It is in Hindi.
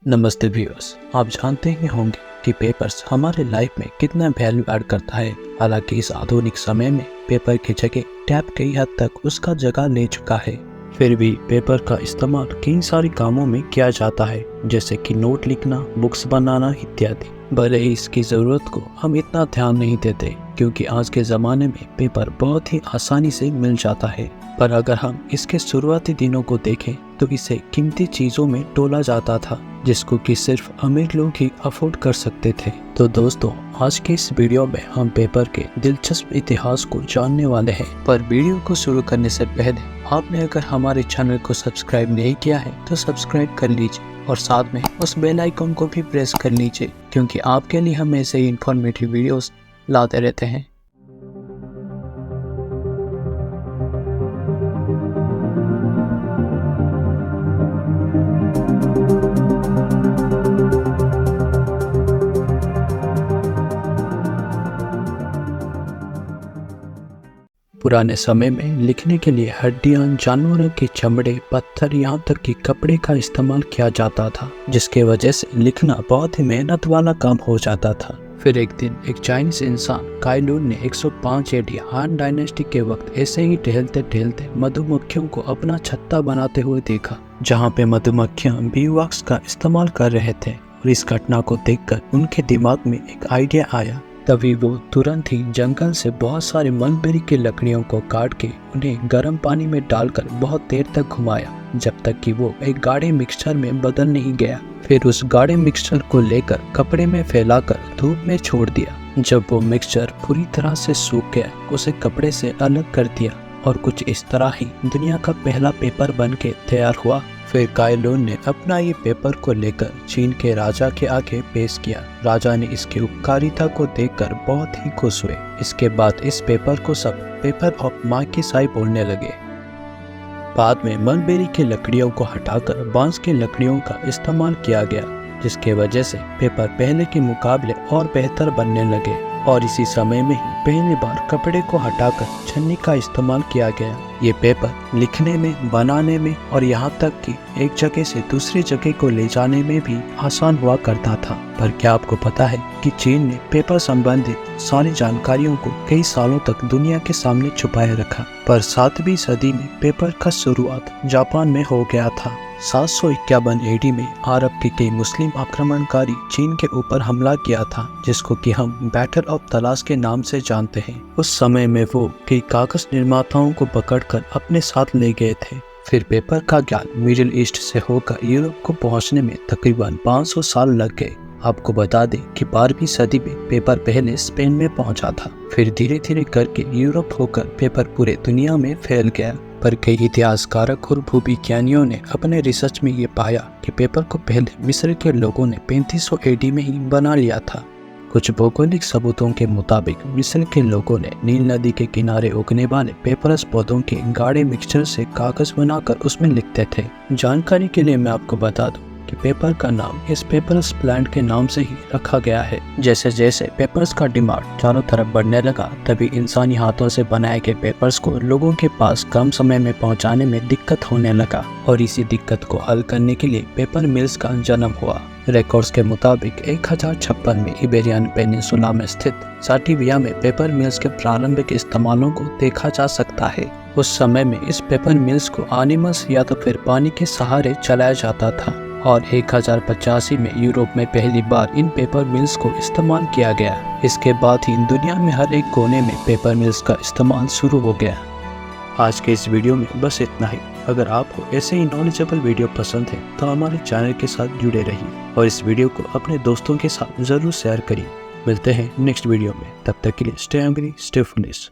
नमस्ते व्यूअर्स, आप जानते ही होंगे कि पेपर्स हमारे लाइफ में कितना वैल्यू ऐड करता है। हालांकि इस आधुनिक समय में पेपर की जगह टैब कई हद तक उसका जगह ले चुका है, फिर भी पेपर का इस्तेमाल कई सारे कामों में किया जाता है, जैसे कि नोट लिखना, बुक्स बनाना इत्यादि। भले ही इसकी ज़रूरत को हम इतना ध्यान नहीं देते, क्योंकि आज के ज़माने में पेपर बहुत ही आसानी से मिल जाता है। पर अगर हम इसके शुरुआती दिनों को देखें तो इसे कीमती चीज़ों में तोला जाता था, जिसको कि सिर्फ अमीर लोग ही अफोर्ड कर सकते थे। तो दोस्तों, आज के इस वीडियो में हम पेपर के दिलचस्प इतिहास को जानने वाले हैं। पर वीडियो को शुरू करने से पहले आपने अगर हमारे चैनल को सब्सक्राइब नहीं किया है तो सब्सक्राइब कर लीजिए और साथ में उस बेल आइकन को भी प्रेस कर लीजिए, क्योंकि आपके लिए हम ऐसे ही इंफॉर्मेटिव वीडियोस लाते रहते हैं। पुराने समय में लिखने के लिए हड्डियां, जानवरों के चमड़े, पत्थर, यहाँ तक कि कपड़े का इस्तेमाल किया जाता था, जिसके वजह से लिखना बहुत ही मेहनत वाला काम हो जाता था। फिर एक दिन एक चाइनीज इंसान काई लुन ने 105 एडी हान डायनेस्टी के वक्त ऐसे ही टहलते टहलते मधुमक्खियों को अपना छत्ता बनाते हुए देखा, जहाँ पे मधुमक्खियां बी वैक्स का इस्तेमाल कर रहे थे। और इस घटना को देखकर उनके दिमाग में एक आइडिया आया। तभी वो तुरंत ही जंगल से बहुत सारे मलबेरी की लकड़ियों को काट के उन्हें गर्म पानी में डालकर बहुत देर तक घुमाया, जब तक कि वो एक गाढ़े मिक्सचर में बदल नहीं गया। फिर उस गाढ़े मिक्सचर को लेकर कपड़े में फैलाकर धूप में छोड़ दिया। जब वो मिक्सचर पूरी तरह से सूख गया, उसे कपड़े से अलग कर दिया और कुछ इस तरह ही दुनिया का पहला पेपर बन के तैयार हुआ। फिर काई लुन ने अपना ये पेपर को लेकर चीन के राजा के आगे पेश किया। राजा ने इसकी उपकारिता को देखकर बहुत ही खुश हुए। इसके बाद इस पेपर को सब पेपर ऑफ माकीसाई बोलने लगे। बाद में मलबेरी की लकड़ियों को हटाकर बांस की लकड़ियों का इस्तेमाल किया गया, जिसके वजह से पेपर पहले के मुकाबले और बेहतर बनने लगे। और इसी समय में ही पहली बार कपड़े को हटाकर छन्नी का इस्तेमाल किया गया। ये पेपर लिखने में, बनाने में और यहाँ तक कि एक जगह से दूसरी जगह को ले जाने में भी आसान हुआ करता था। पर क्या आपको पता है कि चीन ने पेपर संबंधित सारी जानकारियों को कई सालों तक दुनिया के सामने छुपाए रखा। पर 7वीं सदी में पेपर का शुरुआत जापान में हो गया था। 751 एडी में अरब के कई मुस्लिम आक्रमणकारी चीन के ऊपर हमला किया था, जिसको कि हम बैटल ऑफ तलास के नाम से जानते हैं। उस समय में वो कई कागज निर्माताओं को पकड़कर अपने साथ ले गए थे। फिर पेपर का ज्ञान मिडिल ईस्ट से होकर यूरोप को पहुंचने में तकरीबन 500 साल लग गए। आपको बता दें कि 12वीं सदी में पेपर पहले स्पेन में पहुंचा था, फिर धीरे धीरे करके यूरोप होकर पेपर पूरे दुनिया में फैल गया। पर कई इतिहासकारक और भूविज्ञानियों ने अपने रिसर्च में ये पाया कि पेपर को पहले मिस्र के लोगों ने 3500 एडी में ही बना लिया था। कुछ भौगोलिक सबूतों के मुताबिक मिस्र के लोगों ने नील नदी के किनारे उगने वाले पेपरस पौधों के गाढ़े मिक्सचर से कागज बनाकर उसमें लिखते थे। जानकारी के लिए मैं आपको बता दूं कि पेपर का नाम इस पेपरस प्लांट के नाम से ही रखा गया है। जैसे जैसे पेपर्स का डिमांड चारों तरफ बढ़ने लगा, तभी इंसानी हाथों से बनाए गए पेपर्स को लोगों के पास कम समय में पहुंचाने में दिक्कत होने लगा। और इसी दिक्कत को हल करने के लिए पेपर मिल्स का जन्म हुआ। रिकॉर्ड्स के मुताबिक 1056 में इबेरियन पेनिनसुला में स्थित साटिविया में पेपर मिल्स के प्रारंभिक इस्तेमालों को देखा जा सकता है। उस समय में इस पेपर मिल्स को एनिमल्स या तो फिर पानी के सहारे चलाया जाता था। और 1085 में यूरोप में पहली बार इन पेपर मिल्स को इस्तेमाल किया गया। इसके बाद ही दुनिया में हर एक कोने में पेपर मिल्स का इस्तेमाल शुरू हो गया। आज के इस वीडियो में बस इतना ही। अगर आपको ऐसे ही नॉलेजेबल वीडियो पसंद है तो हमारे चैनल के साथ जुड़े रहिए और इस वीडियो को अपने दोस्तों के साथ जरूर शेयर करिए। मिलते हैं नेक्स्ट वीडियो में, तब तक के लिए स्टे हंग्री, स्टे फुलिश।